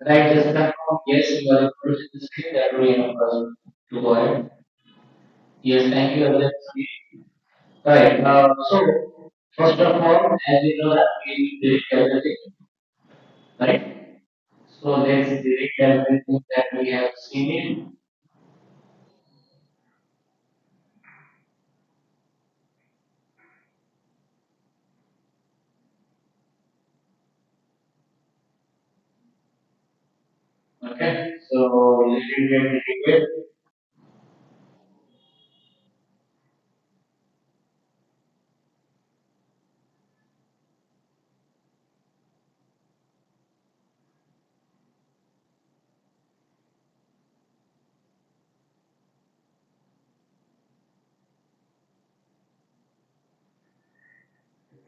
Right, just confirm. Yes, you are able to see that we have to go ahead. Yes, thank you. Right. So, first of all, as you know that we did everything, right? So let's delete everything that we have seen. Okay. So let it get deleted.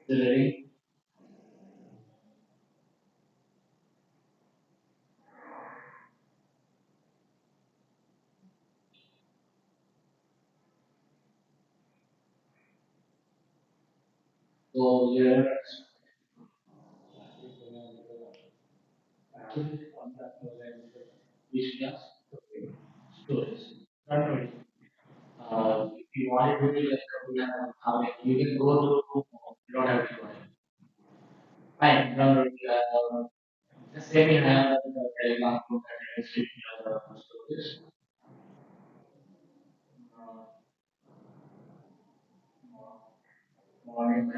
Delete. So here, which class? Storage. Control. If you want to do like you can go to, you don't have to go. Fine. No, no, the same you have the Telegram group and restriction storage. Morning,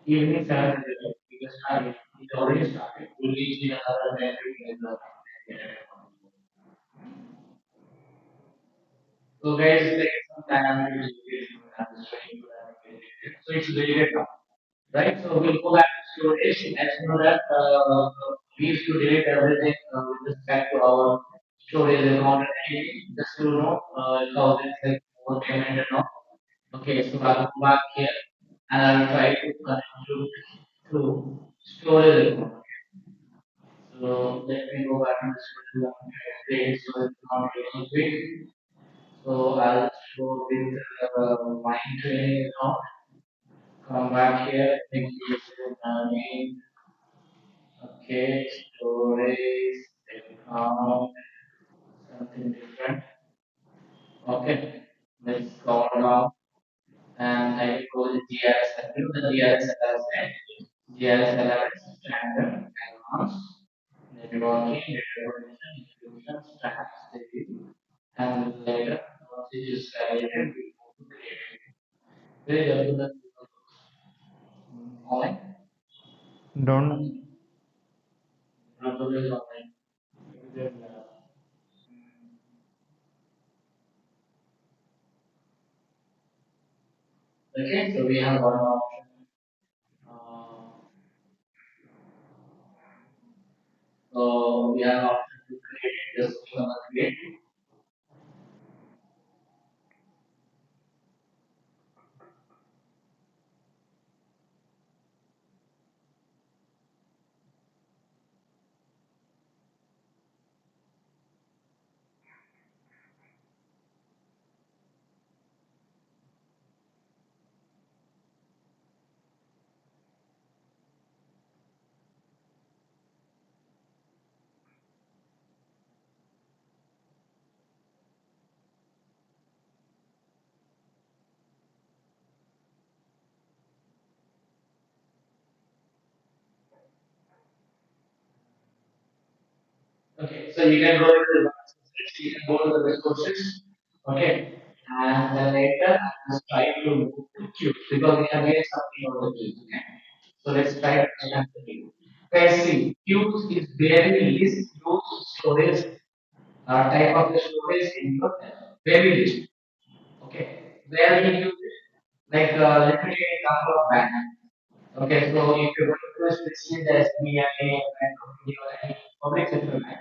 evening 7:00 because it already started. We'll reach in another 10 in the so guys, take some time to understand. So it's very good now, right? So we'll go back to storage. As you know that we used to delete everything with respect to our storage account and anything. Just to know how it's like more payment and all. Okay, so I'll go back here and I'll try to connect to storage account. So let me go back to the storage page so it's not really quick. So I'll show with my training account. Come back here, make use name. Okay, storage account, something different. Okay, let's scroll down and I will go to GRS. I do the GRS assessment. GRS allowance, standard, advanced, networking, recognition, inclusion, stats, review, and later, once it is validated, we move to create. Where you do the online? Don't Not always online. Okay, so we have one option. Uh, so we have option to create. Just click on the create. Okay, so you can go to the you can go to the resources. Okay, and then later just try to move to queue because we have made something out of queue. Okay, so let's try to understand the queue. Okay, see, queues is very least used storage type of the storage in your very list. Okay, where we use it? Like let me take an example of bank. Okay, so if you're going to specify the SBI, Bank of India, or any public sector bank,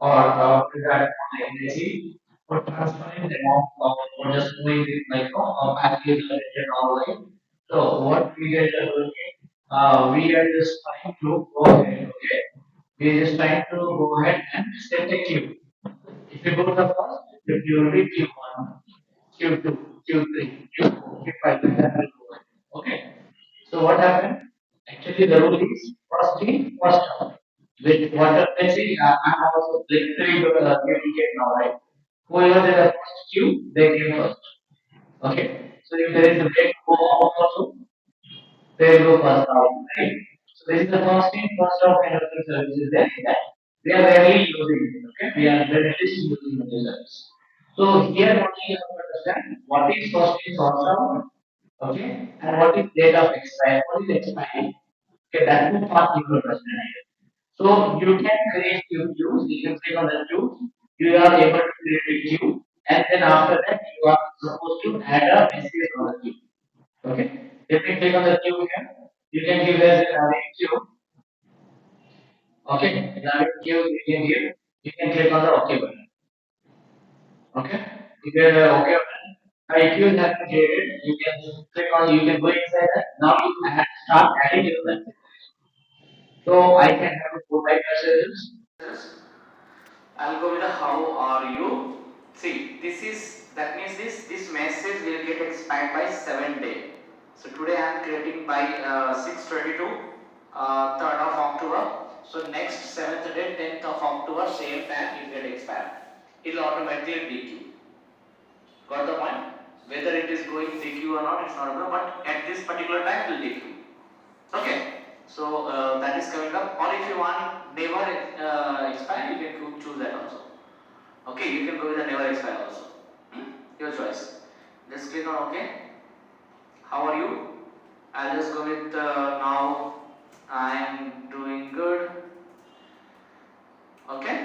or regarding NIC, for transferring the amount of or just doing it like package and online. So what we are doing, we are just trying to go ahead. Okay, we are just trying to go ahead and set a queue. If you go to the first, you will be Q1, Q2, Q3, Q4, Q5, like that will go ahead. Okay. So what happened? Actually, the rule is first in, first out. With what let's say I'm also literally get now, right? Whoever is the first queue, they came first. Okay. So if there is a break go out also, they will go first out, right? So this is the first in, first out kind of services there. That we are rarely using it. Okay. We are very least using the service. So here what you have to understand what is first in, first out. Okay, and what is date of expire? What is expiry? Okay, that two part you will understand. So you can create new queues. You can click on the queue. You are able to create a queue, and then after that you are supposed to add a message on the queue. Okay, if you click on the queue here, you can give as a queue. Okay, now queue you can give. You can click on the OK button. Okay, if you have OK button, if you have created, you can click on. You can go inside that. Now you start adding your message. So I can have four type messages. I'll go with the how are you. See, this is that means this message will get expired by 7 day. So today I am creating by 6:22, 3rd of October. So next 7th day, 10th of October, same time it get expired. It will automatically DQ. Got the point? Whether it is going DQ or not, it's not a problem. But at this particular time, it will DQ. Okay, so that is coming up. Or if you want never expire, you can choose that also. Okay, you can go with the never expire also. Your choice. Just click on OK. How are you? I'll just go with now. I am doing good. Okay.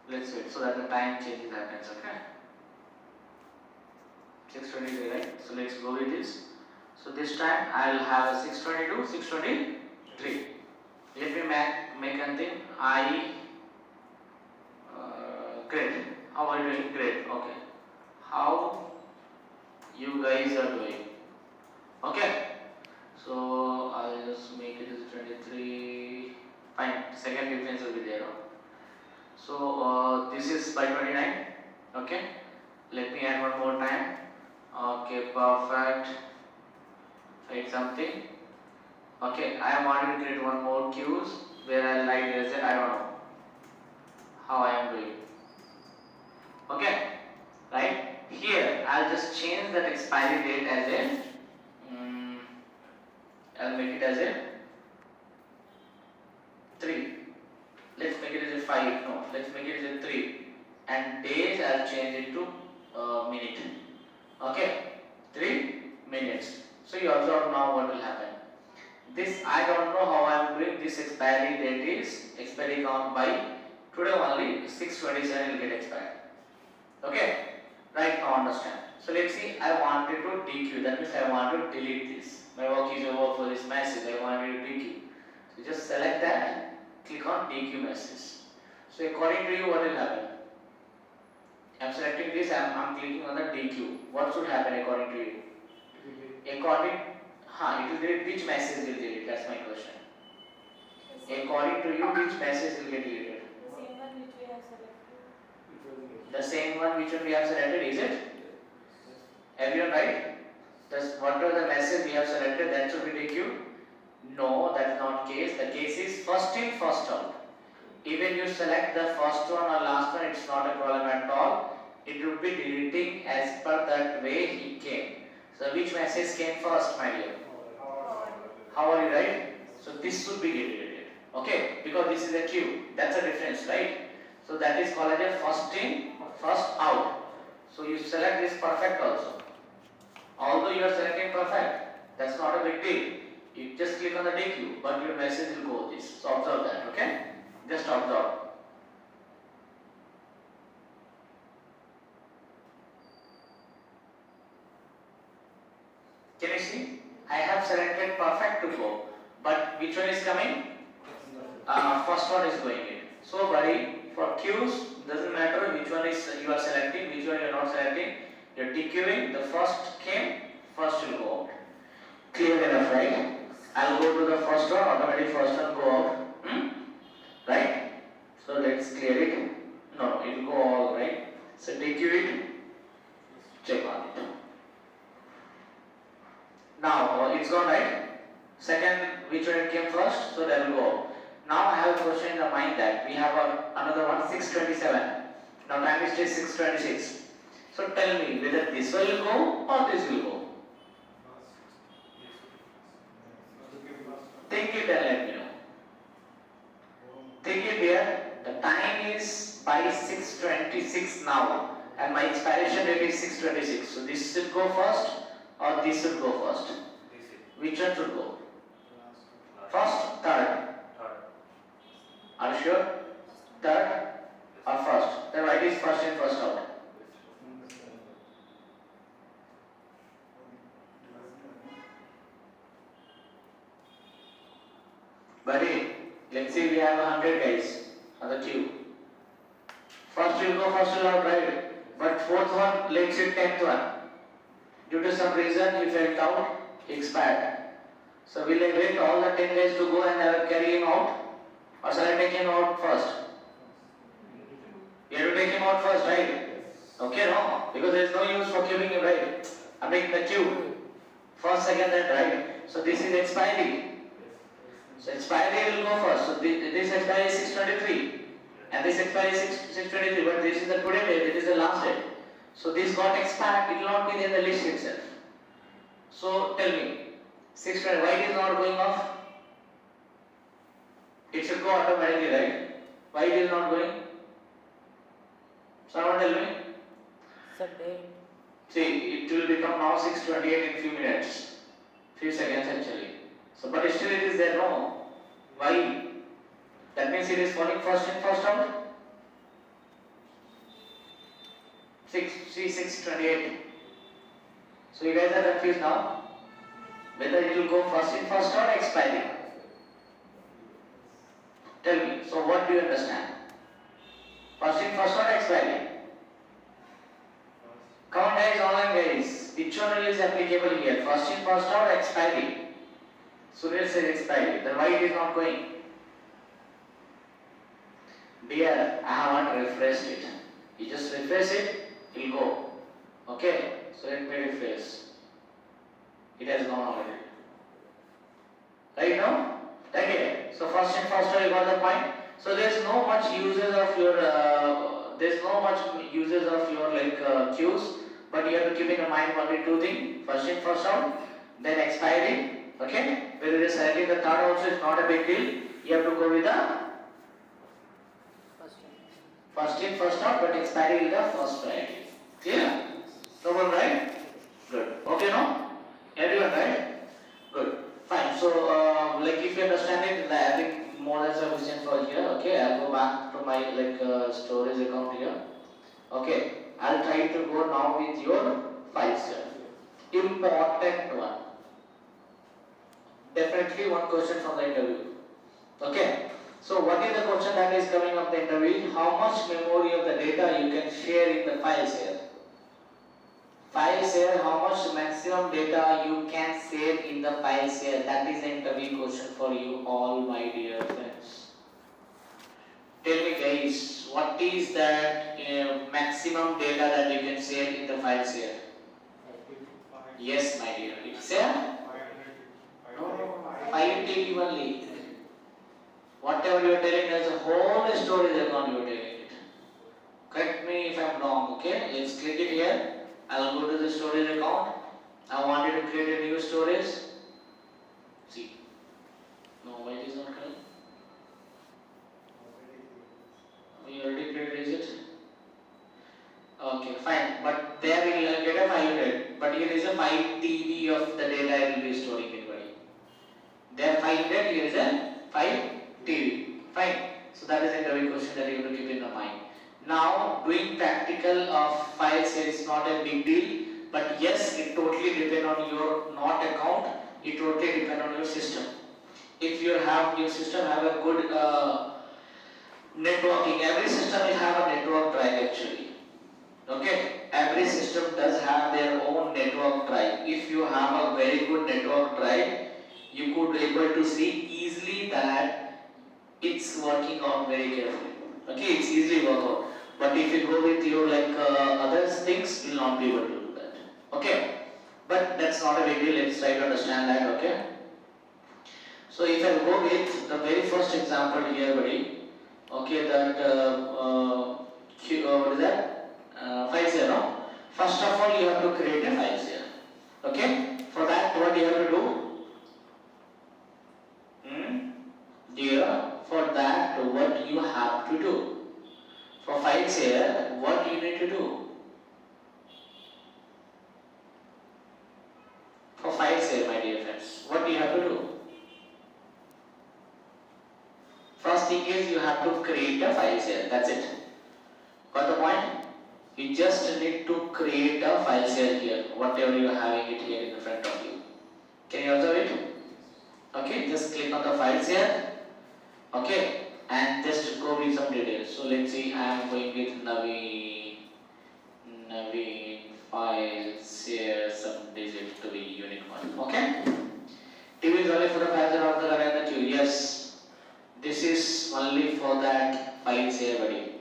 Let's wait so that the time changes happens. Okay. 6:23, right? So let's go with this. So this time I'll have a 6:22, 6:23. Let me make one thing. Great. How are you doing? Great. Okay. How you guys are doing? Okay. So I'll just make it as 23. Fine. Second difference will be there. So this is by 29. Okay. Let me add one more time. Okay. Perfect. Write something. Okay. I want to create one more queues where I write as I don't know how I am doing. Okay, right here I'll just change that expiry date as a I'll make it as a 3. Let's make it as a 5. No, let's make it as a 3. And days I'll change it to minute. Okay, 3 minutes. So you observe now what will happen. This I don't know how I'm doing. This expiry date is expiry count by today only 6:27 will get expired. Okay, right now understand. So let's see, I wanted to DQ, that means I want to delete this. My work is over for this message, I wanted to DQ. So just select that, click on DQ message. So according to you, what will happen? I'm selecting this, I'm clicking on the DQ. What should happen according to you? According, it will delete, which message will delete? That's my question. According to you, which message will get deleted? The same one which we have selected, is it? Everyone right? Just whatever the message we have selected, that should be DQ. No, that's not case. The case is first in, first out. Even you select the first one or last one, it's not a problem at all. It would be deleting as per that way he came. So which message came first, my dear? How are you, right? So this should be deleted. Okay, because this is a queue. That's a difference, right? So that is called as a first in, first out. So you select this perfect also. Although you are selecting perfect, that's not a big deal. You just click on the DQ, but your message will go this. So observe that, okay? Just observe. Can you see? I have selected perfect to go, but which one is coming? First one is going in. So buddy, for queues, doesn't matter which one is you are selecting, which one you are not selecting. You are DQing, the first came, first will go out. Clear enough, right? I'll go to the first one, automatically first one go out. Right? So let's clear it. No, it will go all right. So DQ it, check on it. Now it's gone, right? Second, which one came first? So that will go. Now I have a question in the mind that we have another one 627. Now time is still 626. So tell me whether this will go or this will go. Think it and let me know. Think it here. The time is by 626 now, and my expiration date is 626. So this should go first or this should go first? Which one should go? First, third. Are you sure? Third or first? Then write is first in, first out. Buddy, let's say we have 100 guys on the queue. First will go, first will out, right? But fourth one, let's say 10th one. Due to some reason, he fell out, he expired. So will I wait all the 10 guys to go and carry him out? Or shall I take him out first? You have to take him out first, right? Okay, no? Because there is no use for keeping him, right? I'm taking the queue. First, second, then, right? So this is expiry. So expiry will go first. So this expiry is 623. And this expiry is 623. But this is the today date, it is the last date. So this got expired, it will not be in the list itself. So tell me, 620, why it is not going off? It should go automatically, right? Why it is not going? Someone tell me? Sunday. See, it will become now 6:28 in few minutes. Few seconds actually. So but still it is there, no? Why? That means it is falling first in, first out? 6:28. So you guys are confused now? Whether it will go first in, first out or expiring? Tell me, so what do you understand? First in, first out or expiring? Come on guys, online guys, which one is applicable here? First in, first out or expiring? Sunil says expiring, then why it is not going? Dear, I haven't refreshed it. You just refresh it, it will go. Okay, so let me refresh. It has gone already. Right now? Okay, so first in, first out, you got the point. So there's no much uses of your queues, but you have to keep in mind only two things: first in, first out, then expiry. Okay, whether it is selecting the third also is not a big deal. You have to go with the first in, first out, but expiry is the first priority. Clear? No one, right? Good. Okay, no? Everyone, right? Good. Fine. So, like if you understand it, I think more than sufficient for here. Okay, I'll go back to my storage account here. Okay, I'll try to go now with your files here. Important one. Definitely one question from the interview. Okay. So what is the question that is coming up the interview? How much memory of the data you can share in the files here? Files here, how much maximum data you can save in the files here? That is the interview question for you all, my dear friends. Tell me guys, what is that maximum data that you can save in the files here? Yes, my dear. It's a 5 TB only. Whatever you are telling, there's a whole storage account you are telling it. Correct me if I am wrong, okay? Let's click it here. I will go to the storage account. I wanted to create a new storage. See. No, why it is not coming? We already created, is it? Okay, fine. But there we will get a 500. But here is a 5 TB of the data I will be storing it, buddy. There 500, here is a 5 TB. Fine. So that is the interview question that you have to keep in your mind. Now, doing practical of files here is not a big deal, but yes, it totally depends on your not account. It totally depends on your system. If your system have a good networking, every system will have a network drive actually. Okay, every system does have their own network drive. If you have a very good network drive, you could be able to see easily that it's working out very carefully. Okay, it's easily work out. But if you go with your other things, you will not be able to do that. Okay. But that's not a big deal. Let's try to understand that. Okay. So if I go with the very first example here, buddy. Okay, that what is that? Files here, no? First of all, you have to create a files here. Okay. For that, what you have to do? Dear, for that, what you have to do? For files here, what you need to do? For files here, my dear friends, what do you have to do? First thing is you have to create a files here. That's it. Got the point? You just need to create a file share here, whatever you are having it here in the front of you. Can you observe it? Okay, just click on the files here. Okay, and just go with some details. So let's see, I am going with Naveen files here, some digit to be unique one. Okay, TV is only for the files and of the current queue. Yes, this is only for that files here, buddy.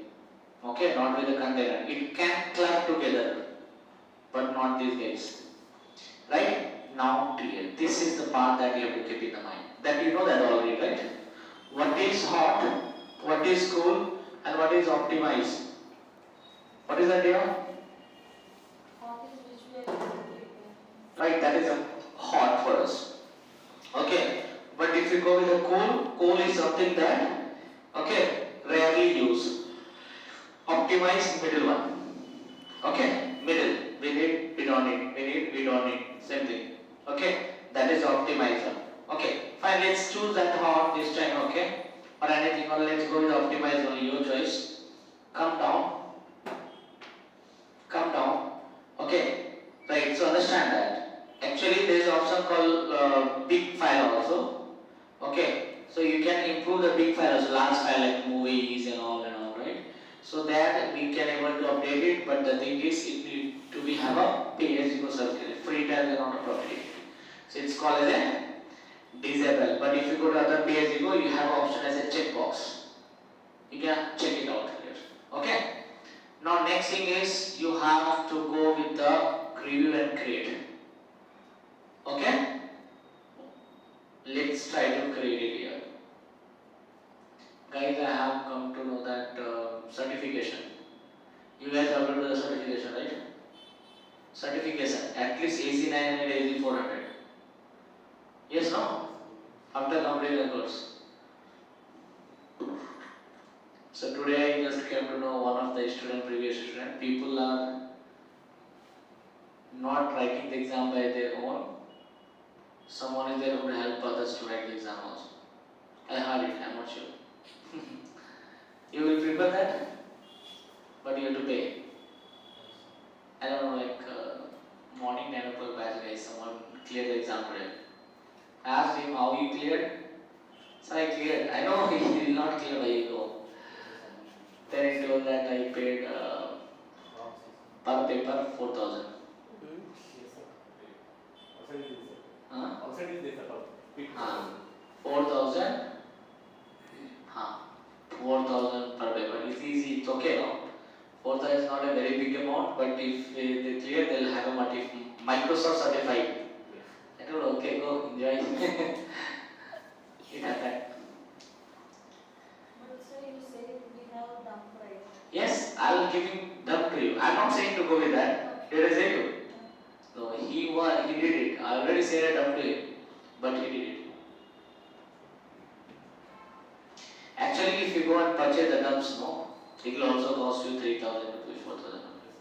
Okay, not with the container. It can club together, but not these guys. Right? Now clear. This is the part that you have to keep in the mind. That you know that already, right? What is hot, what is cool, and what is optimized? What is that here? Hot is visual. Right, that is a hot for us. Okay. But if you go with a cool is something that rarely use. Optimize middle one. Okay, middle. We don't need. Same thing. Okay, that is optimizer. Okay, fine. Let's choose that hot this time. Okay, or anything, or let's go with optimize only. Your choice. Come down. Okay, right. So understand that. Actually, there is an option called big file also. Okay, so you can improve the big file also, large file like movies and all, right? So that we can able to update it, but the thing is it need to be have a pay-as-you-go certificate. Free tiles are not appropriate. So it's called as a disable. But if you go to other pay-as-you-go, you have an option as a checkbox. You can check it out here. Okay. Now next thing is you have to go with the review and create. Okay. Let's try to create it here. Guys, I have come to know that certification. You guys have to do the certification, right? Certification, at least AC 900, AC 400. Yes, no? After completing the course. So today I just came to know one of the previous student, people are not writing the exam by their own. Someone is there who will help others to write the exam also. I heard it, I am not sure. You will prepare that, but you have to pay. I don't know, like morning 9 o'clock batch guys, someone cleared the exam today. I asked him how he cleared. So I cleared. I know he will not clear by ego. Then he told that I paid per paper 4,000. Outside is this at 4,000. 4,000 per paper. It's easy, it's okay, no? 4,000 is not a very big amount, but if they clear, they'll have a Microsoft certified. I told, okay, go enjoy. It happened. But sir, you say we have dump right? Yes, I will give him dump to you. I'm not saying to go with that. Did I say you? No, he did it. I already said a dump to him, but he did it. Actually, if you go and purchase the dumps, no, it will also cost you 3,000 rupees, 4,000 rupees.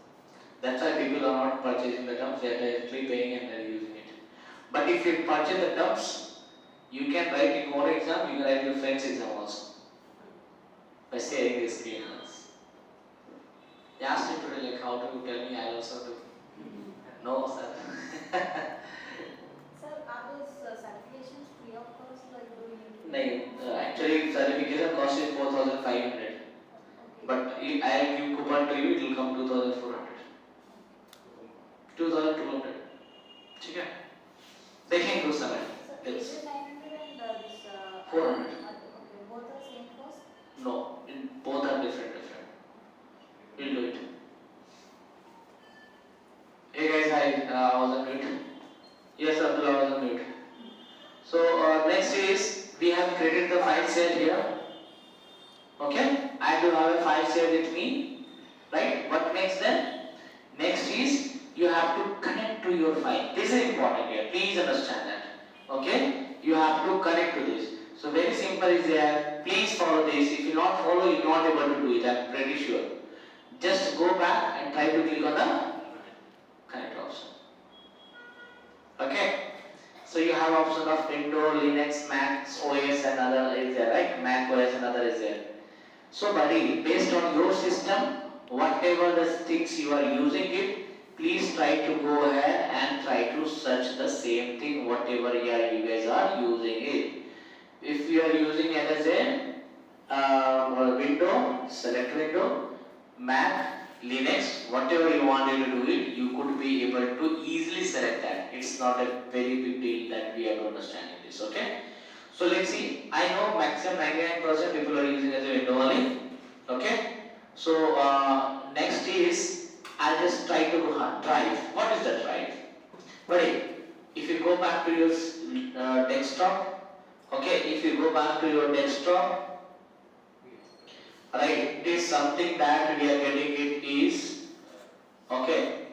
That's why people are not purchasing the dumps, they are directly paying and they are using it. But if you purchase the dumps, you can write in more exam, you can write your friend's exam also. By sharing the screen. They asked me today, like, how do you tell me? I also do. No, sir. Sir, are those certifications free of cost, like do you need to? No, actually certification cost is 4,500. Okay. But if I give coupon to you, it will come 2,400. 2,200. Okay. They do some. So Azure 900 and this 400. Okay, both are same cost? No, both are different. We'll do it. Hey guys, I was on mute. is we have created the file share here. Okay, I do have a file share with me, right? What next then? Next is you have to connect to your file. This is important here. Please understand that. Okay, you have to connect to this. So very simple is there. Please follow this. If you not follow, you are not able to do it. I'm pretty sure. Just go back and try to click on the connect option. Okay. So you have option of Windows, Linux, Mac OS and other is there, right? Mac OS and other is there. So buddy, based on your system, whatever the things you are using it, please try to go ahead and try to search the same thing whatever you guys are using it. If you are using window, select window, Mac, Linux, whatever you wanted to do it, you could be able to easily select that. It's not a very big deal that we are understanding this, okay? So let's see, I know maximum 99% people are using as a window only, okay? So next is, I'll just try to drive. What is the drive? Buddy, if you go back to your desktop, okay, if you go back to your desktop, right, it is something that we are getting it is, okay,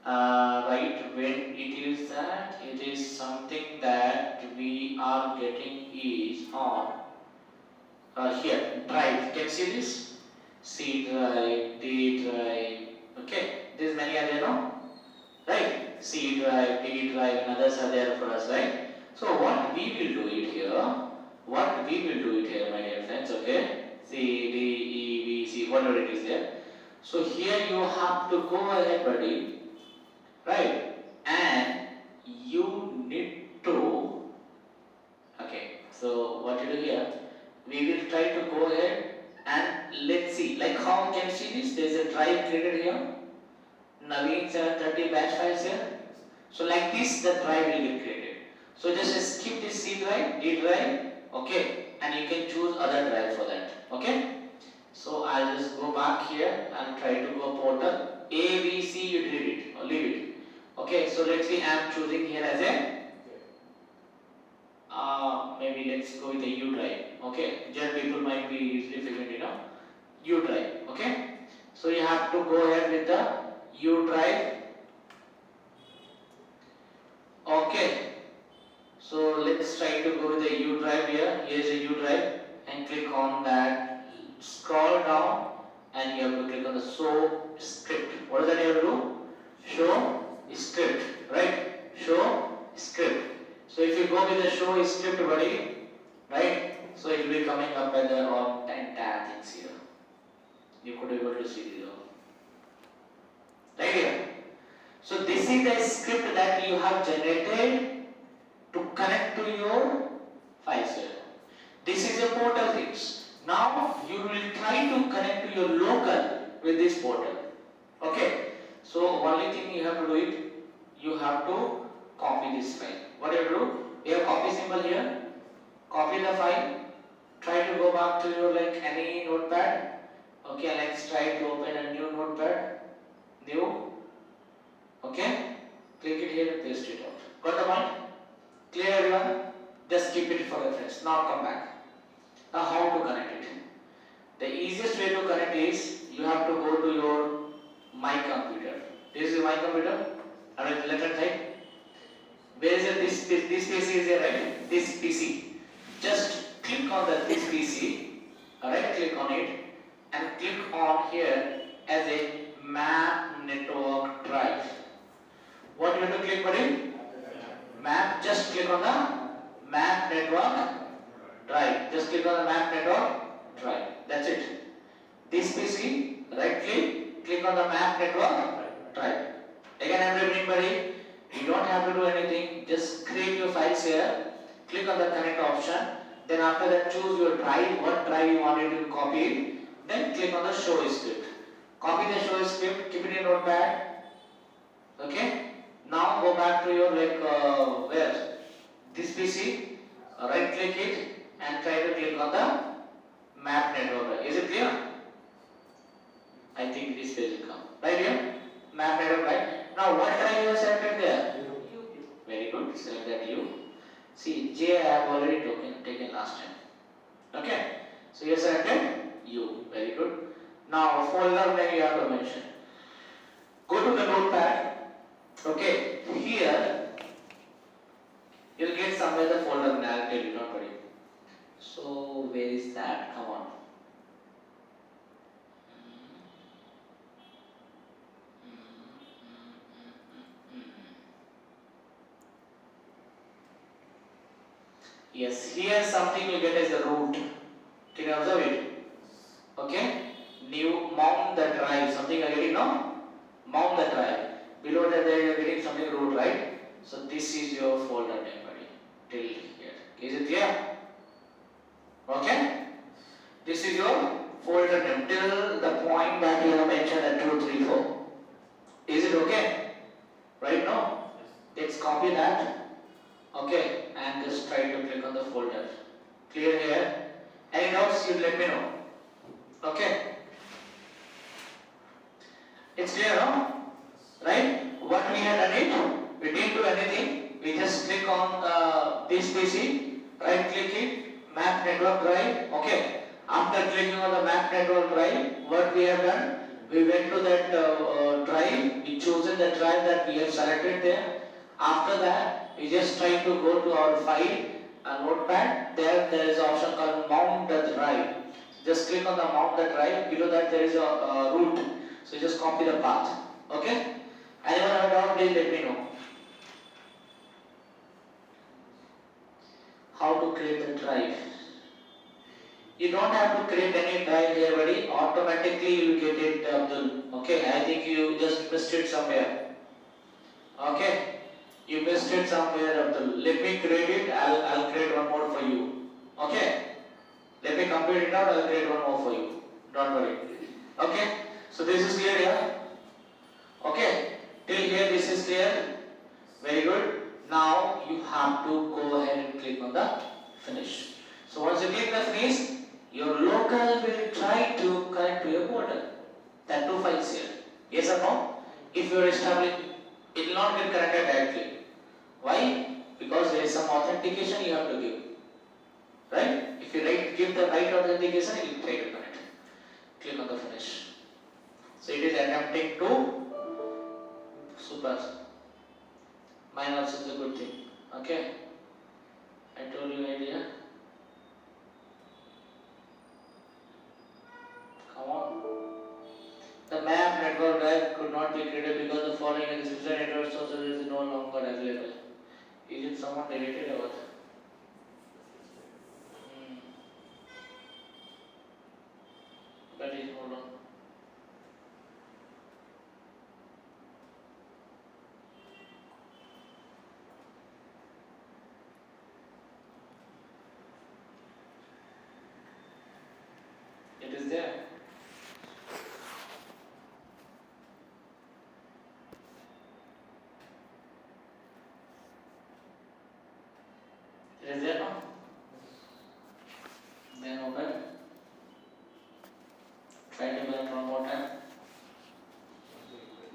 right, when it is that, it is something that we are getting is on, here, drive, can you see this? C drive, D drive, okay, there's many are there now, right, C drive, D drive and others are there for us, right? So what we will do it here, my dear friends, okay, C, D, E, B, C, whatever it is there. So here you have to go ahead, buddy, right, and you need to, okay, so what you do here, we will try to go ahead and let's see, like how you can see this, there is a drive created here, Naveen 730 batch files here. So like this, the drive will be created. So just skip this C drive, D drive, okay, and you can choose other drive for that, okay. So I'll just go back here and try to go portal A, B, C, you delete it or leave it, okay. So let's see, I'm choosing here as a maybe let's go with the U drive, okay. Just people might be easily figuring U drive, okay. So you have to go ahead with the U drive, okay. So let's try to go with the U drive here. Here's a U drive and click on that. Scroll down and you have to click on the show script. What is that you have to do? Show script, right? Show script. So if you go with the show script, buddy, right? So it will be coming up at the entire things here. You could be able to see this all. Right here. So this is the script that you have generated to connect to your file server. This is a portal things. Now you will try to connect to your local with this portal. Okay. So only thing you have to do it, you have to copy this file. What do you do? You have copy symbol here. Copy the file. Try to go back to your any notepad. Okay, let's try to open a new notepad. New. Okay. Click it here and paste it out. Got the point? Clear everyone? Just keep it for reference. Now come back. Now how to connect it? The easiest way to connect is you have to go to your my computer. This is my computer. And at the left hand side. Where is it? This PC is here, right? This PC. Just click on this PC. Right click on it and click on here as a map network drive. What you have to click on it? Map, just click on the map network drive. Just click on the map network drive. That's it. This PC, right click on the map network drive. Again, I'm repeating, buddy. You don't have to do anything. Just create your files here. Click on the connect option. Then after that, choose your drive. What drive you wanted to copy it. Then click on the show script. Copy the show script. Keep it in notepad. Okay. Now go back to your where this PC, right click it and try to click on the map network. Is it clear? I think this page will come. Right here? Map network, right? Now what drive you have selected there? Very good. J I have already taken last time. Okay. So you selected U. Very good. Now folder name you have to mention. Go to the notepad. Okay. Here you'll get somewhere the folder name. I'll tell you. Don't worry. So where is that? Come on. Yes, here something you get as the root. Can you observe it? Okay. New mount the drive. Something you are getting now? Mount the drive. Below that there you are getting something root, right? So this is your folder name, buddy. Till here. Is it clear? Okay. This is your folder name till the point that you have mentioned at 2, 3, 4. Is it okay? Right now? Let's copy that. Okay, and just try to click on the folder. Clear here? Any doubts, you let me know. Okay? It's clear, no? Right? What we had done it, we didn't do anything. We just click on this PC, right click it, map network drive. Okay. After clicking on the map network drive, what we have done, we went to that drive, we chosen the drive that we have selected there. After that, we just try to go to our file, notepad. There is an option called mount the drive. Just click on the mount the drive. Below that there is a root. So just copy the path. Okay? Anyone have a doubt? Please let me know. How to create the drive? You don't have to create any drive here, buddy. Automatically you will get it, Abdul. Okay? I think you just missed it somewhere. Okay? You missed it somewhere, Abdul. Let me create it. I'll create one more for you. Okay? Let me complete it out. I'll create one more for you. Don't worry. Okay? So this is clear here. Okay? Till here this is clear. Very good. Now you have to go ahead and click on the finish. So once you click the finish, your local will try to connect to your portal. There are 2 files here. Yes or no? If you are established, it will not get connected directly. Why? Because there is some authentication you have to give. Right? If you give the right authentication, it will try to connect. Click on the finish. So it is attempting to. Super. Mine also is a good thing. Okay? I told you idea. Come on. The map network drive could not be created because the following is user network source is no longer available. Is it someone deleted or what? That is, hold on. It is there. It is there now? Then open. Try to connect one more time.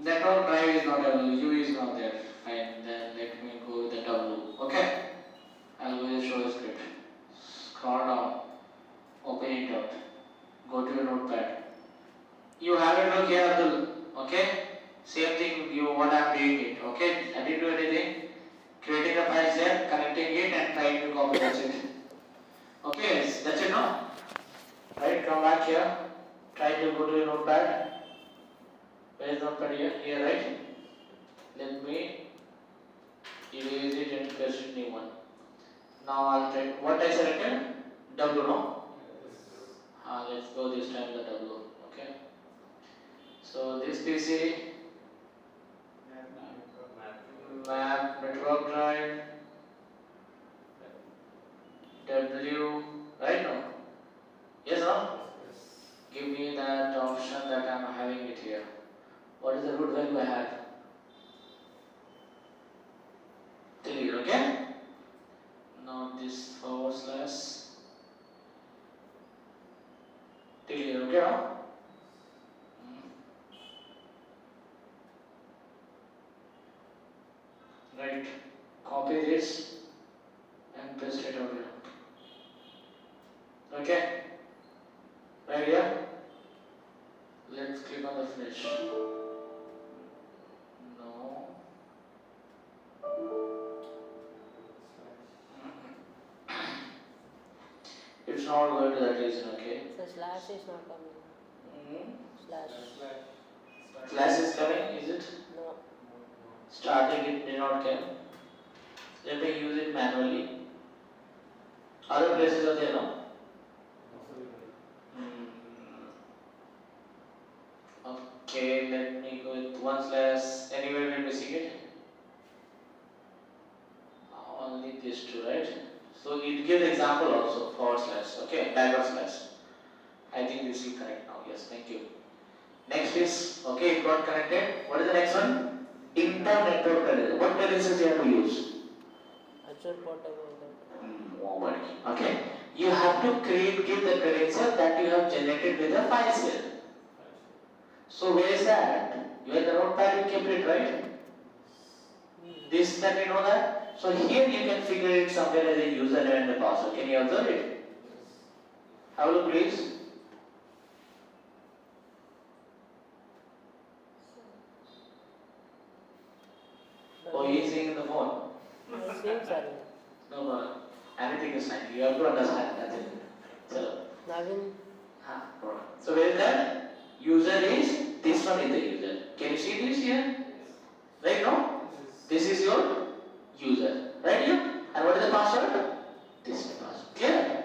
Network drive is not available. U is not there. Fine. Then let me go with the W. Okay. I'll go with show script. Scroll down. Open it out. Go to your notepad. You have it look here, Abdul. Okay. Same thing. You what I'm doing it. Okay. I didn't do anything. Creating the files there, connecting it, and trying to copy. That's it. Okay. That's it, no? Right. Come back here. Try to go to your notepad. Where is notepad here? Here, right? Let me erase it and press a new one. Now I'll try. What I selected? W, no? Let's go this time the W. Okay. So this PC, map network drive, W, right now? Yes or no? Give me that option that I'm having it here. What is the root value I have? Till here, okay? Now this forward slash till here, okay? No? Right. Copy this and and paste it over here. Okay, right here. Let's click on the finish. No. It's not going to that reason, okay? So slash is not coming. Slash. Slash is coming, is it? No. Starting it did not come. Let me use it manually. Other places are there, no? Okay, let me go with one slash. Anywhere we're missing it? Only these two, right? So it gives example also, forward slash, okay, backward slash. I think this is correct now, yes, thank you. Next is, okay, it got connected. What is the next one? Inter-network credentials. What credentials you have to use? Azure portable. Okay, you have to give the credential that you have generated with the file share. So where is that? You have the notepad, you kept it, right? This that we know that. So here you can figure it somewhere as a username and the password. Can you observe it? Have a look, please. Oh, he is saying in the phone. Same, sir. No, anything is fine. You have to understand. That's it. So, Navin. so where is that? User is, this one is the user. Can you see this here? Right now? This is your user. Right here? And what is the password? This is the password. Clear?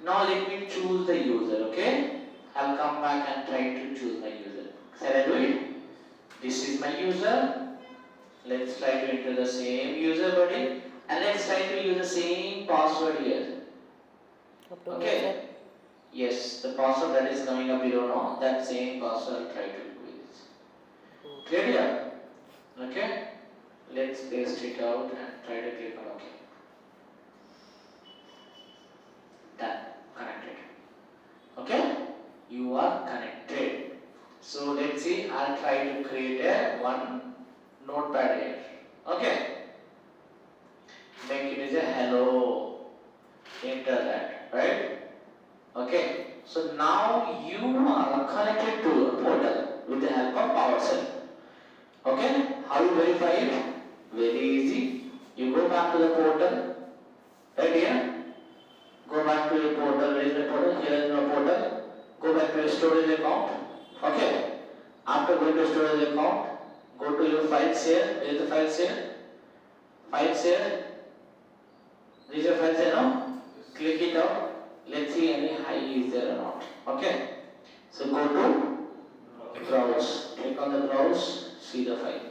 Now let me choose the user, okay? I'll come back and try to choose my user. Shall I do it? This is my user. Let's try to enter the same user body and let's try to use the same password here. Okay? Yes, the password that is coming up below now, that same password I'll try to do this. Clear here? Okay? Let's paste it out and try to click on OK. Done. Connected. Okay? You are connected. So let's see, I'll try to create one notepad here. Okay? Make it as a hello. Enter that. Right? Okay? So now you are connected to a portal with the help of PowerShell. Okay? How you verify it? Very easy. You go back to the portal. Right here. Go back to your portal. Where is the portal? Here is your portal. Go back to your storage account. Okay? After going to storage account, go to your files here. Where is the files here? Files here. These are files here now. Click it out. Let's see any high is there or not. Okay? So go to browse. Click on the browse. See the file.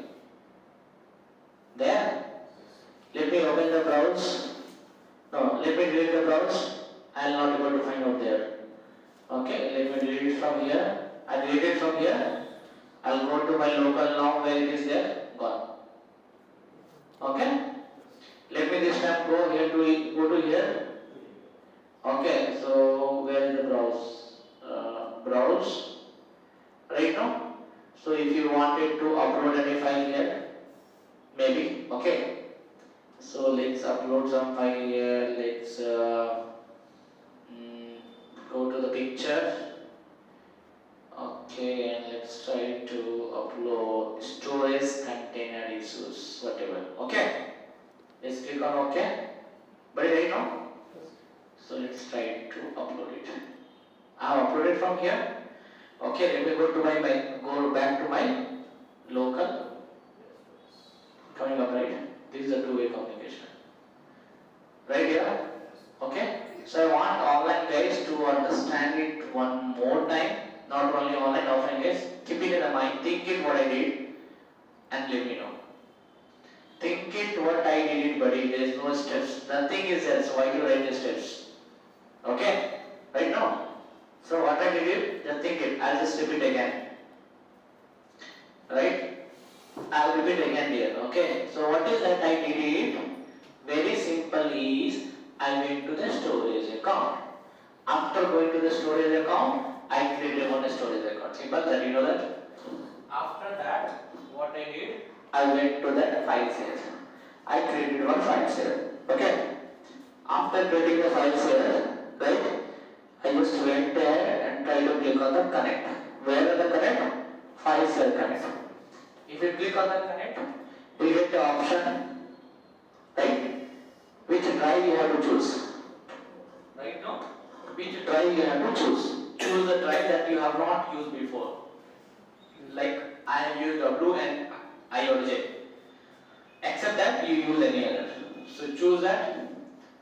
There. Let me open the browse. No, let me delete the browse. I will not be able to find out there. Okay, let me delete it from here. I delete it from here. I will go to my local now where it is there. Gone. Okay? Let me this time go here to here. Okay, so where is the browse? Browse. Right now. So if you wanted to upload any file here, maybe. Okay. So let's upload some file here. Let's go to the picture. Okay, and let's try to upload storage container issues, whatever. Okay. Let's click on OK. But right now. So let's try to upload it. I have uploaded from here. Okay, let me go back to my local. Coming up, right? This is a two-way communication. Right here? Okay? So I want online guys to understand it one more time. Not only online, offline guys. Keep it in the mind. Think it what I did and let me know. Think it what I did it, buddy. There is no steps. Nothing is there. So why do you write the steps? Okay? Right now? So what I did it, just think it. I'll just repeat again. Right? I'll repeat again here. Okay? So what is that I did it? Very simple is I went to the storage account. After going to the storage account, I created one storage account. Simple that you know that. After that, what I did, I went to that file share. I created one file share. Okay? After getting the files here, right? I just went there and tried to click on the connect. Where are the connect? Files here connect. If you click on the connect, you get the option, right? Which drive you have to choose. Right now, which drive you have to choose. Choose the drive that you have not used before. Like I have used W and IOJ. Except that you use any other. So choose that.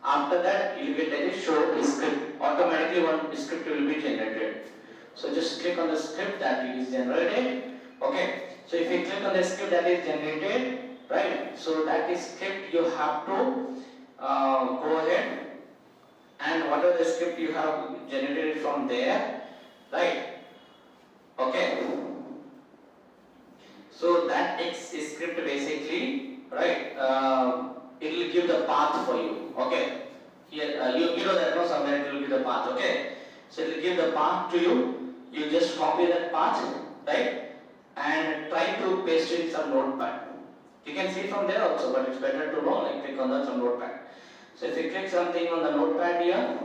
After that, you will get like a show script. Automatically one script will be generated. So just click on the script that is generated. Okay. So if you click on the script that is generated, right? So that is script you have to go ahead and whatever the script you have generated from there, right? Okay. So that script basically, right? It will give the path for you. Okay. Here you know that no somewhere it will give the path. Okay. So it will give the path to you. You just copy that path, right? And try to paste it in some notepad. You can see from there also, but it's better to know. Like click on that some notepad. So if you click something on the notepad here,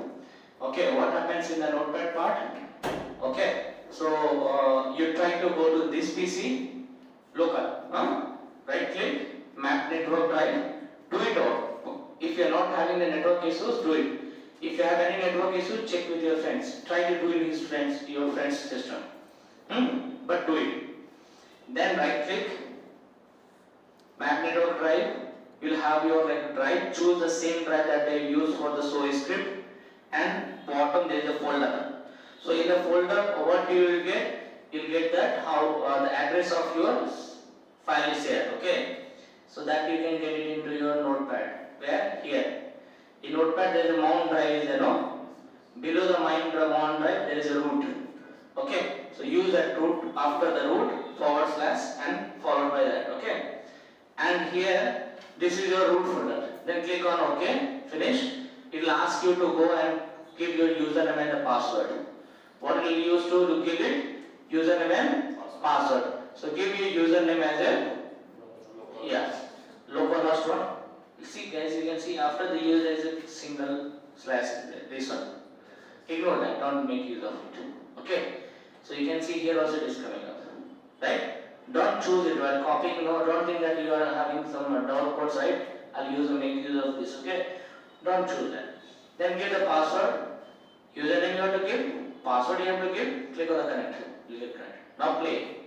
okay, what happens in the notepad part? Okay. So you try to go to this PC, local, right click, map network drive, do it all. If you are not having the network issues, do it. If you have any network issues, check with your friends. Try to do it in your friend's system. But do it. Then right click, map network drive. You'll have your drive. Choose the same drive that they use for the show script, and bottom there is a folder. So in the folder, what you will get? You'll get that how the address of your file is here. Okay. So that you can get it into your notepad. Where? Here. In notepad there is a mount drive is there, no? Below the mount drive there is a root. Okay. So use that root after the root / and followed by that. Okay. And here this is your root folder. Then click on OK. Finish. It will ask you to go and give your username and the password. What will you use to give it? Username and password. So give your username as a localhost one. See guys, you can see after the user is a single slash this one. Ignore that, don't make use of it. Okay. So you can see here also it is coming up. Right? Don't choose it while copying, no, don't think that you are having some double quotes, right? I'll make use of this, okay? Don't choose that. Then give the password. Username you have to give, password you have to give, click on the connect. You get connect. Now play.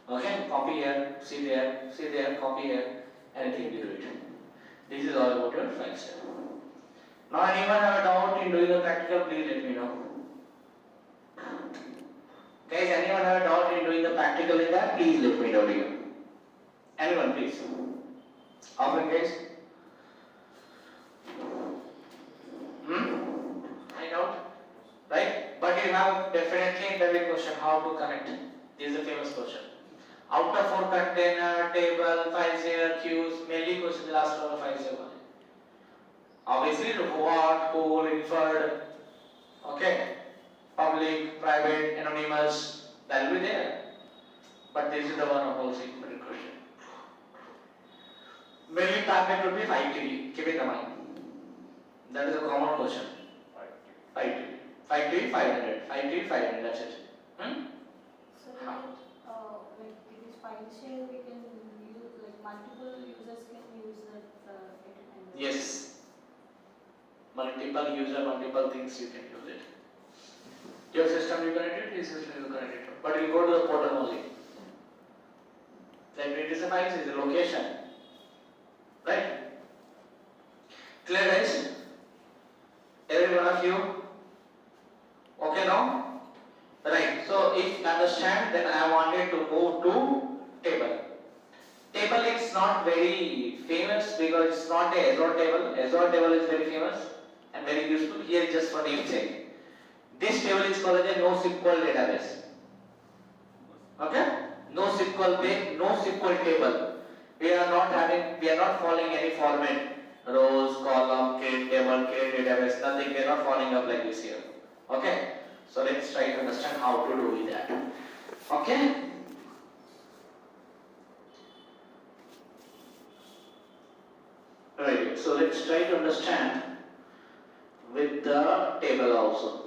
Okay, copy here, see there, copy here, anything you do it. This is all about your file set. Now anyone have a doubt in doing the practical, please let me know. Guys, anyone have a doubt in doing the practical in that, please let me know here. Anyone please. Often guys? I doubt? Right? But you have definitely interview question, how to connect. This is a famous question. Out of 4 container, table, file share, queues, mainly question will ask for file share. Obviously, what, who, inferred, okay, public, private, anonymous, that will be there. But this is the one of all secret question. Mainly target would be 5 TB, keep it in mind. That is a common question. 5 TB. 5 TB, 500. 5 TB, 500, that's it. So like this file share, we can use like multiple users can use that at a time. Yes. Multiple user, multiple things you can use it. Your system you connect it, this system you connect it. But you go to the portal only. Like it is a file, is a location. Right? Clear guys? Every one of you? Okay now? Right. So if you understand, then I wanted to move to table. Table is not very famous because it's not a Azure table. Azure table is very famous and very useful. Here just for name sake. This table is called as a NoSQL database. Okay? NoSQL table. We are not following any format. Rows, column, create table, create database, nothing. We are not following up like this here. Okay? So let's try to understand how to do that. Okay? Right. So let's try to understand with the table also.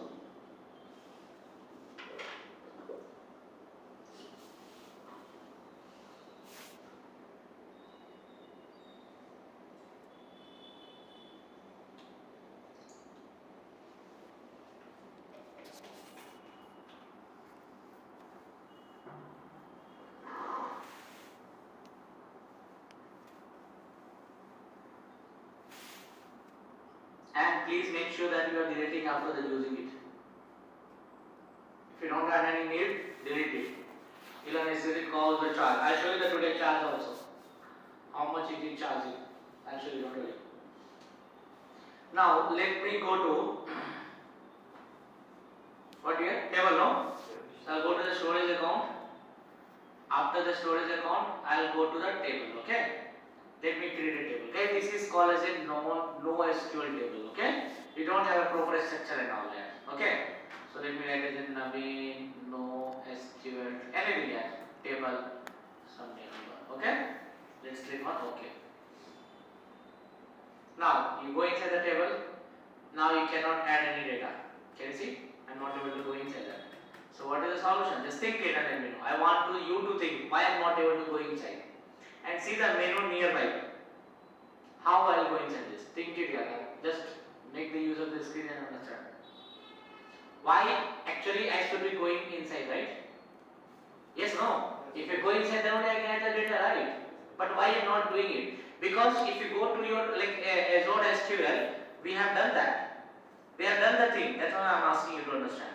And please make sure that you are deleting after the using it. If you don't have any need, delete it. You'll unnecessarily cause the charge. I'll show you the today charge also. How much it is charging. I'll show you, don't worry. Now let me go to what here? Table, no? So I'll go to the storage account. After the storage account, I'll go to the table. Okay? Let me create a table. Okay? This is called as a no SQL table. Okay? We don't have a proper structure and all that. Okay? So let me write as in Naveen no SQL anything here. Table some table. Okay? Let's click on OK. Now you go inside the table. Now you cannot add any data. Can you see? I'm not able to go inside that. So what is the solution? Just think it and let me know. I want you to think why I'm not able to go inside. And see the menu nearby. How I will go inside this? Think it here. Just make the use of the screen and understand. Why actually I should be going inside, right? Yes, no. If you go inside, then only I can add the data, right? But why I'm not doing it? Because if you go to your Azure SQL, we have done that. We have done the thing. That's why I'm asking you to understand.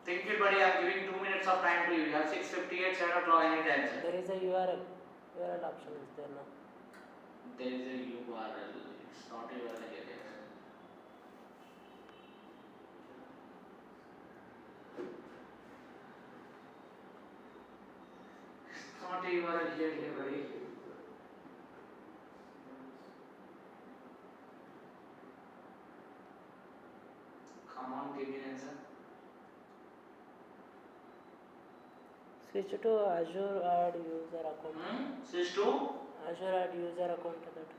Think it, buddy. I'm giving 2 minutes of time to you. You have 6:58, 7 o'clock. I need to answer. There is a URL option is there now. There is a URL. It's not a URL here. It's not a URL here, buddy. Come on, give me an answer. Switch to Azure add user account. Switch to Azure add user account to that.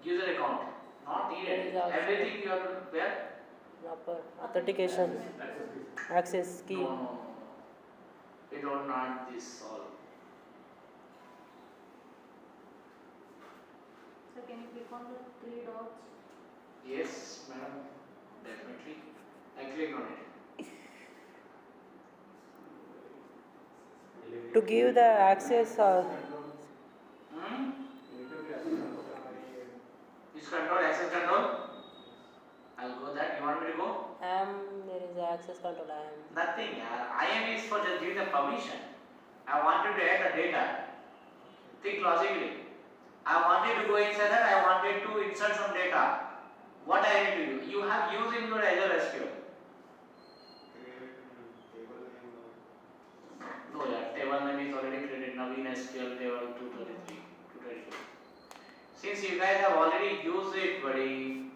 user account. Not There is needed. also- Everything you have to where? Upper authentication access key. No. We don't want this all. So can you click on the 3 dots? Yes, madam. Definitely. I click on it. To give the access Which control? Access control? I'll go that. You want me to go? there is a access control Nothing. IAM is for just giving the permission. I wanted to add the data. Think logically. I wanted to go inside that. I wanted to insert some data. What I need to do? You have used in your Azure SQL. No, yeah. Table name is already created. Naveen SQL table 233, 234. Since you guys have already used it, buddy.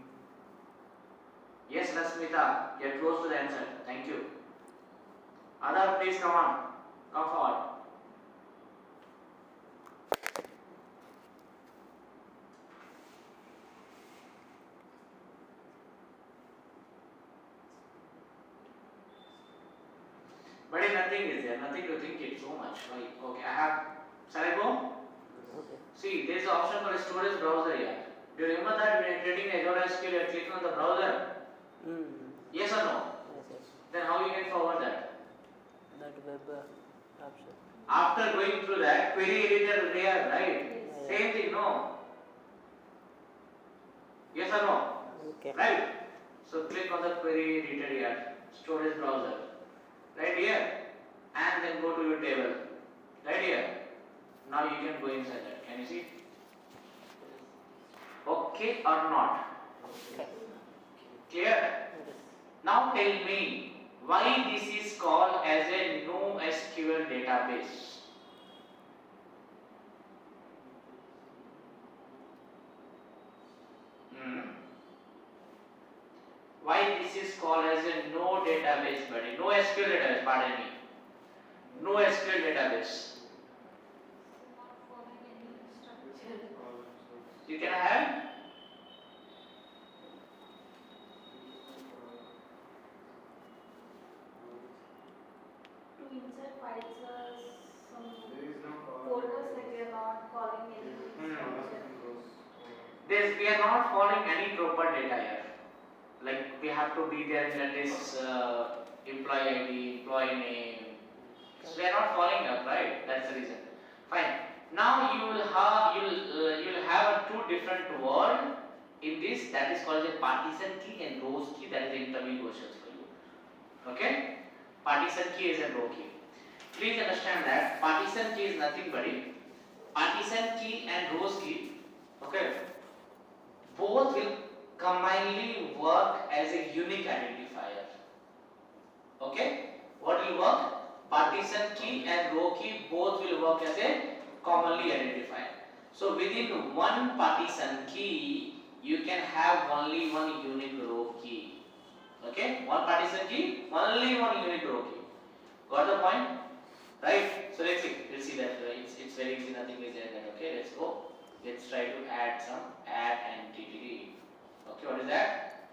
Yes, Rasmita, you are close to the answer. Thank you. Other, please come on. Come forward. But nothing is there. Nothing to think it so much. Right? Okay, I have. Shall I go? Okay. See, there is an option for storage browser here. Do you remember that when you are creating Azure SQL, you are clicking on the browser? Yes or no? Yes. Then how you can forward that? That web option. After going through that, query editor there, right? Yes. Same thing, no? Yes or no? Okay. Right? So click on the query editor here, storage browser. Right here. And then go to your table. Right here. Now you can go inside that. Can you see? Okay or not? Okay. Clear? Now tell me why this is called as a NoSQL database. Why this is called as a no database, buddy? No SQL database, pardon me. No SQL database. Not following any structure. You can have we are not following any proper data here. Like we have to be there in this employee ID, employee name. So we are not following up, right? That's the reason. Fine. Now you will have two different word in this, that is called a partition key and rows key. That is the interview questions for you. Okay? Partition key is a row key. Please understand that partition key is nothing but it. Partition key and rows key. Okay? Both will combinedly work as a unique identifier. Okay? What will work? Partition key and row key both will work as a commonly identifier. So within one partition key, you can have only one unique row key. Okay? One partition key, only one unique row key. Got the point? Right? So let's see. We'll see that it's very easy. Nothing is there. Okay? Let's go. Let's try to add entity. Okay? What is that?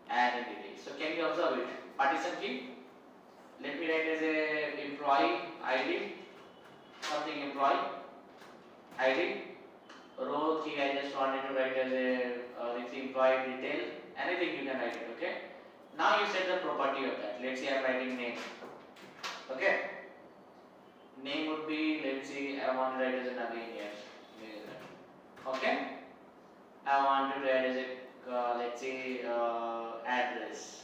Add entity. So can you observe it? Partition key. Let me write as a employee ID, something employee ID. Row key I just wanted to write as a let's say employee detail. Anything you can write it. Okay. Now you set the property of that. Let's say I'm writing name. Okay. Name would be, let's say I want to write as a Naveen here. Okay. I want to write as a let's say address.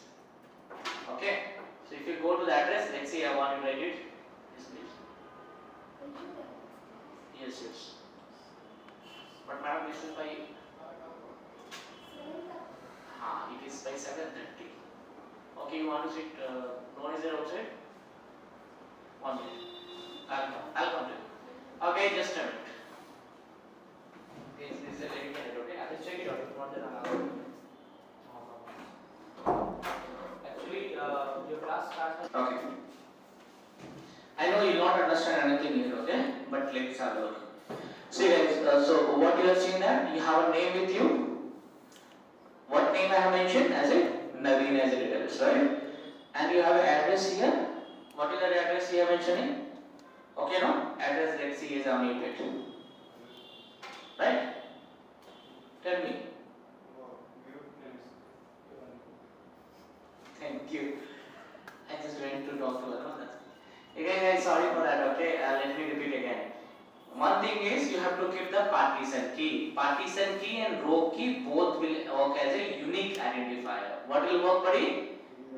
Okay. So if you go to the address, let's say I want to write it. Yes, please. Yes, yes. But madam, this is by it is by 7:30. Okay, you want to sit? No one is there outside? 1 minute. I'll come to you. Okay, just a minute. This is a very minute. Okay, I'll just check it out. If not, then I'll. Actually, your class starts. Okay. I know you not understand anything here, okay? But let's have a look. See guys, so what you are seeing that you have a name with you. What name I have mentioned as a Naveen as a details, right? And you have an address here. What is the address you are mentioning? Okay, no? Address let's see is Amipet. Right? Tell me. Thank you. I just went to talk to another. Again, sorry for that, okay? Let me repeat again. One thing is you have to keep the partition key. Partition key and row key both will work as a unique identifier. What will work, buddy?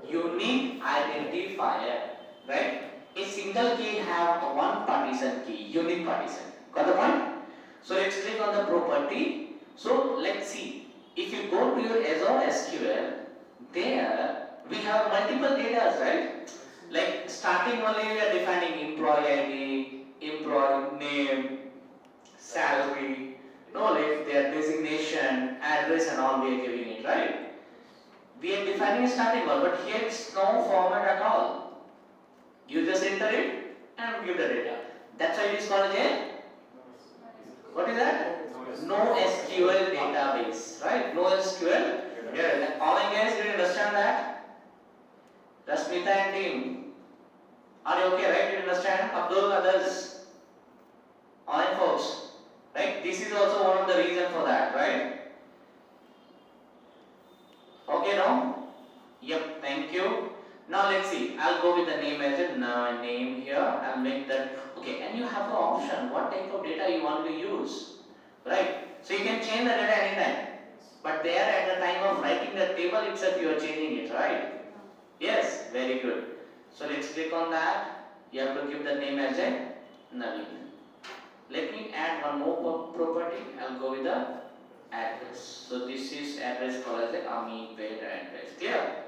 Unique identifier, right? A single key have one partition key, unique partition. Got the point? So let's click on the property. So let's see. If you go to your Azure SQL, there we have multiple data, right? Like starting only we are defining employee ID, employee name, salary, knowledge, their designation, address and all we are giving it, right? We are defining a starting one, but here it's no format at all. You just enter it and give the data. That's why it is called a, what is that? No SQL database, right? No SQL. Yeah. All in guys, did you understand that? Rasmita and team. Are you okay, right? Did you understand? Abdul, others. All in folks. Right? This is also one of the reasons for that, right? Okay, now? Yep, thank you. Now let's see. I'll go with the name as a name here. I'll make that. Okay, and you have the option what type of data you want to use. Right? So you can change the data anytime. But there at the time of writing the table itself you are changing it, right? Yes, very good. So let's click on that. You have to give the name as a Naveen. Let me add one more property. I'll go with the address. So this is address called as the Amipet address. Clear?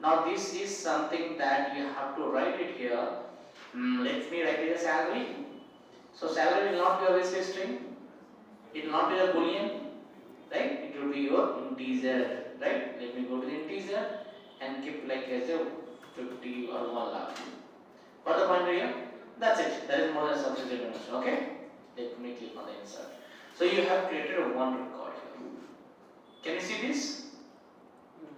Now this is something that you have to write it here. Let me write it as salary. So salary will not be always a string. It will not be a boolean. Right? It will be your integer. Right? Let me go to the integer and keep like as a 50 or 1 lakh. Got the point here? That's it. That is more than sufficient. Okay? Let me click on the insert. So you have created one record here. Can you see this?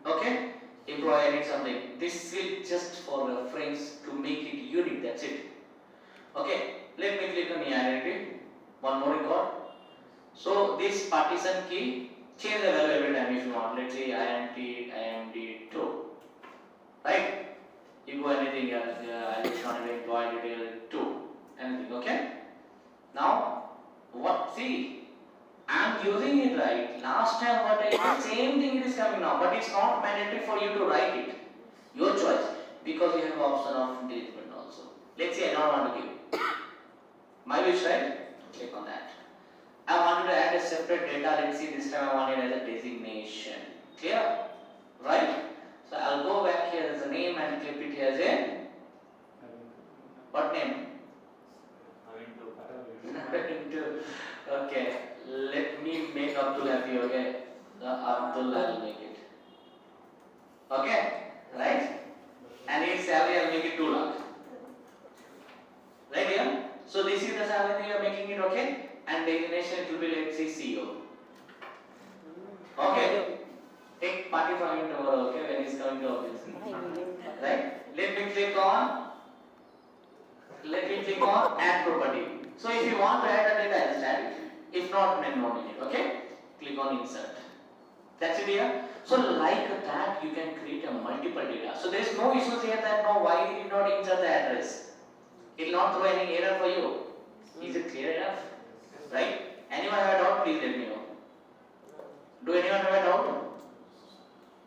Okay? Employee ID something. This is just for reference to make it unique. That's it. Okay? Let me click on the identity. One more record. So this partition key, change the value every time if you want. Let's say IMD2, right? You go anything else, additional employee detail 2, anything, okay? Now, what, see, I'm using it right. Last time what I did, same thing it is coming now, but it's not mandatory for you to write it. Your choice, because you have option of delete button also. Let's say I don't want to give. My wish, right? Click on that. I wanted to add a separate data. Let's see, this time I want it as a designation. Clear? Right? So I'll go back here as a name and clip it here as a what name? Into. Okay. Let me make Abdul happy. Okay. The Abdul I'll make it. Okay. Right? And his salary I'll make it 2 lakh. Right here? So this is the salary you are making it, okay? And designation it will be, let's say, CEO. Okay. Take party from him tomorrow, okay? When he's coming to office. Right? Let me click on add property. So if you want to add a data, just add it. If not, then no need. Okay? Click on insert. That's it here. So like that, you can create a multiple data. So there is no issues here that no, why you did not insert the address. It will not throw any error for you. Is it clear enough? Right? Anyone have a doubt? Please let me know. Do anyone have a doubt?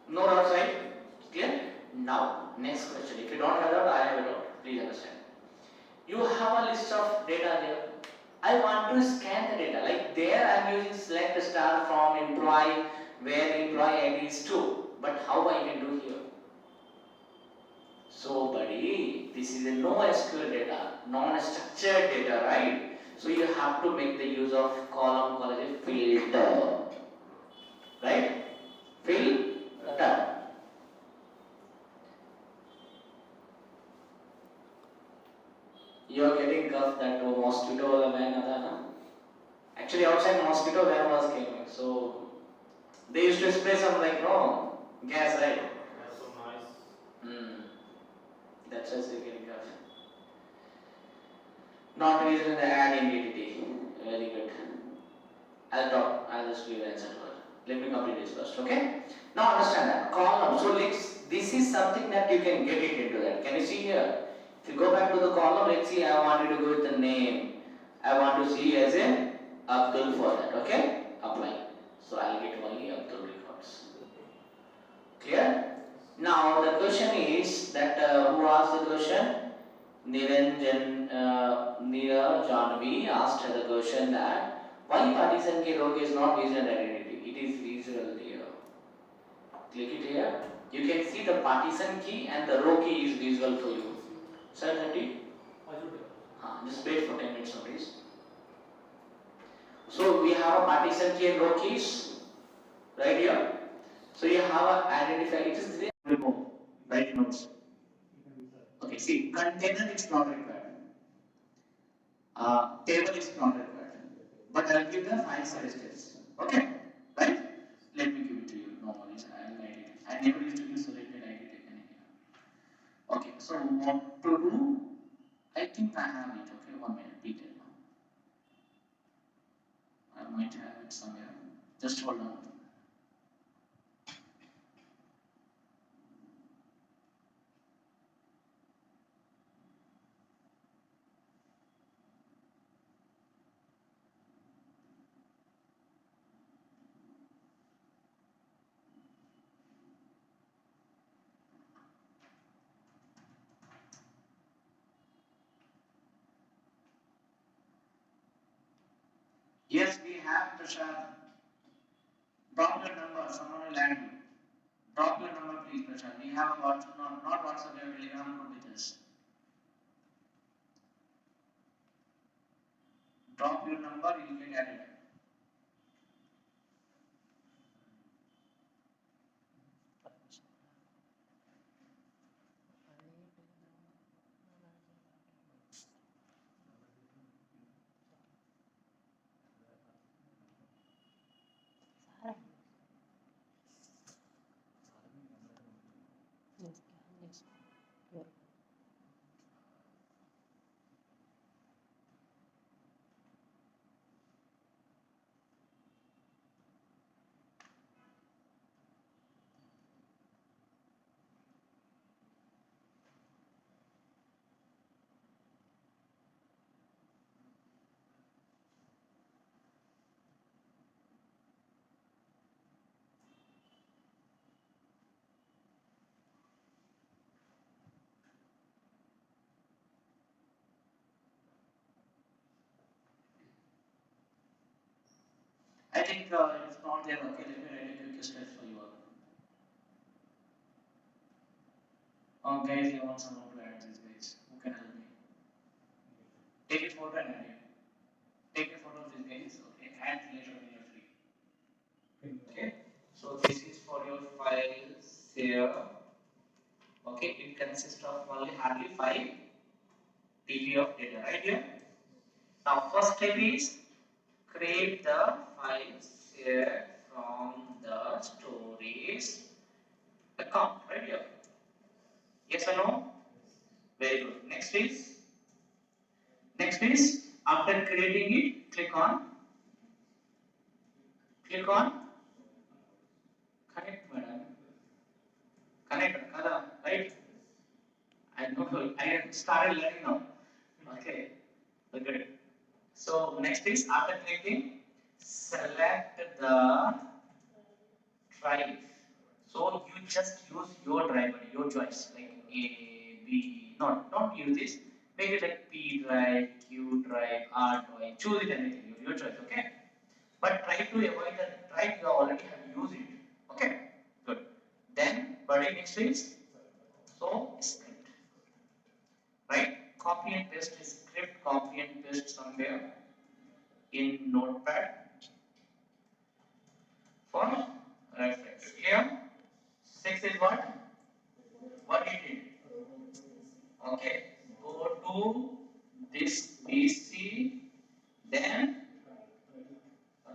No doubt, right? Clear? Now, next question. If you don't have a doubt, I have a doubt. Please understand. You have a list of data there. I want to scan the data. Like there I am using select star from employee where employee ID is 2. But how I can do here? So buddy, this is a no SQL data, non-structured data, right? So you have to make the use of column called as a filter. Right? Filter. You are getting cough that mosquito van na. Actually outside mosquito van was coming. So they used to spray some like no gas, right? That's so nice. That's why they're getting cough. Not reason the add entity. Very good. I'll just give an answer to her. Let me complete this first, okay? Now understand that. Column. So this is something that you can get it into that. Can you see here? If you go back to the column, let's see, I wanted to go with the name. I want to see as a Abdul for that, okay? Apply. So I'll get only Abdul records. Clear? Now the question is that who asked the question? Neera Janvi asked the question that why partition key row is not visual identity? It is visual here. Click it here. You can see the partition key and the row key is visual for you. 7:30? Just wait for 10 minutes please. So we have a partition key and row keys right here. So you have a identifier. It is there. Remove. Right notes. Okay, see, container is not required. Table is not required. But I'll give the 5 suggestions. Okay? Right? Let me give it to you. No worries. I'll write it. I never used to use selected ID taken here. Okay, so what to do? I think I have it. Okay, 1 minute. Detail. I might have it somewhere. Just hold on. Yes, we have Prashant. Drop your number. Someone will add you. Drop your number, please, Prashant. We have a WhatsApp, not WhatsApp, we have a Telegram group with us. Drop your number, you will get added. Yes. Yeah. it's not there. Okay, let me write a quick test for you all. Oh, guys, I want someone to add this, guys. Who can help me? Take a photo and add it. Take a photo of this, guys. Okay, add later when you're free. Okay, so this is for your files here. Okay, it consists of only hardly 5 TB of data, right here. Now, first step is create the files here from the storage account, right here. Yes or no? Very good. Next is after creating it, click on connect, madam. Connect, right? I know. I have started learning now. Okay, good. So next is after clicking, select the drive. So you just use your driver, your choice, like A, B. Not use this. Make it like P drive, Q drive, R drive. Choose it anything, your choice. Okay. But try to avoid the drive you already have used it. Okay. Good. Then, buddy, next is so script. Right? Copy and paste script. Copy and paste somewhere in Notepad for reference. Clear? 6 is what? What it is? Okay. Go to this PC, then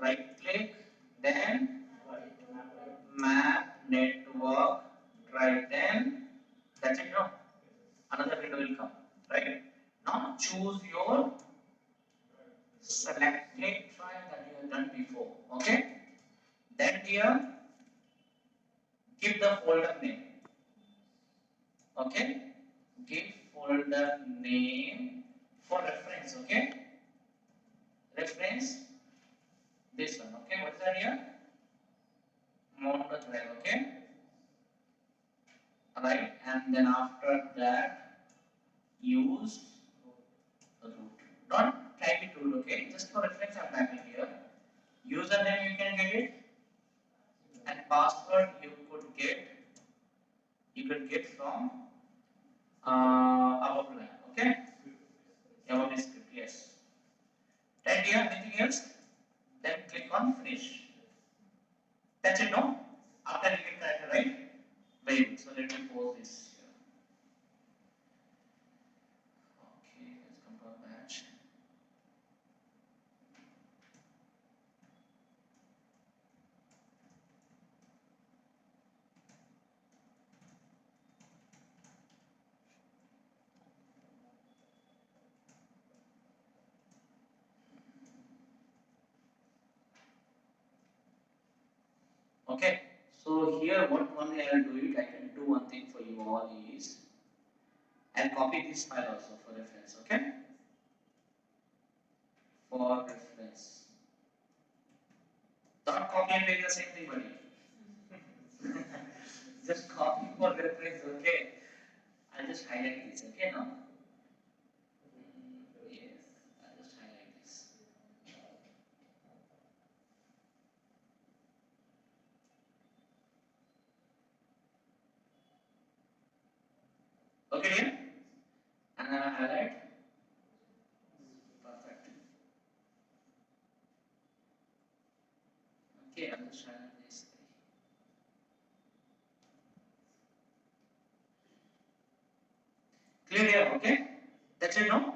right click, then map network, right, then that's it. No, another window will come. Right? Now choose your selected file that you have done before. Okay? Then here give the folder name. Okay? Give folder name for reference. Okay? Reference this one. Okay? What's that here? Mountain drive. Okay? Right? And then after that, use root. Don't type it root. Okay? Just for reference, I'm typing here. Username you can get it, and password you could get from above line. Okay? Above the script. Yes. Right here, anything else? Then click on finish. That's it, no? After you get corrected, right? Very good. So let me pause this here. Okay, let's come to our batch. Okay, so here what only I will do it, I can do one thing for you all is I'll copy this file also for reference, okay? For reference. Don't copy and paste the same thing, buddy. Just copy for reference, okay? I'll just highlight this, okay now? Yes, I'll just highlight this. Okay, dear? And then I highlight. Perfect. Okay, I'll just highlight this. Clear here, okay? That's it, no?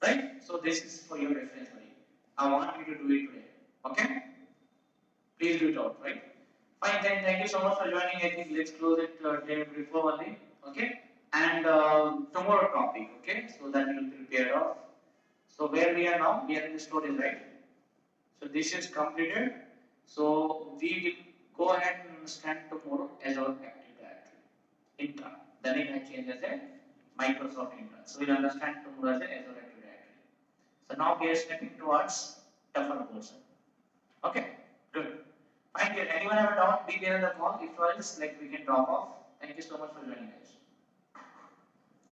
Right? So this is for your reference, buddy. I want you to do it today. Okay? Please do it out, right? Fine, then thank you so much for joining. I think let's close it 10 minutes before only. Okay? And tomorrow topic, okay? So that you'll prepare of. So where we are now, we are in the storage, right? So this is completed. So we will go ahead and understand tomorrow as our Active Directory. Intra. The name I change as a Microsoft Intra. So we'll understand tomorrow as a Azure Active Directory. So now we are stepping towards tougher portion. Okay, good. Fine, dear. Anyone have a doubt? Be there in the call. If else, like we can drop off. Thank you so much for joining us.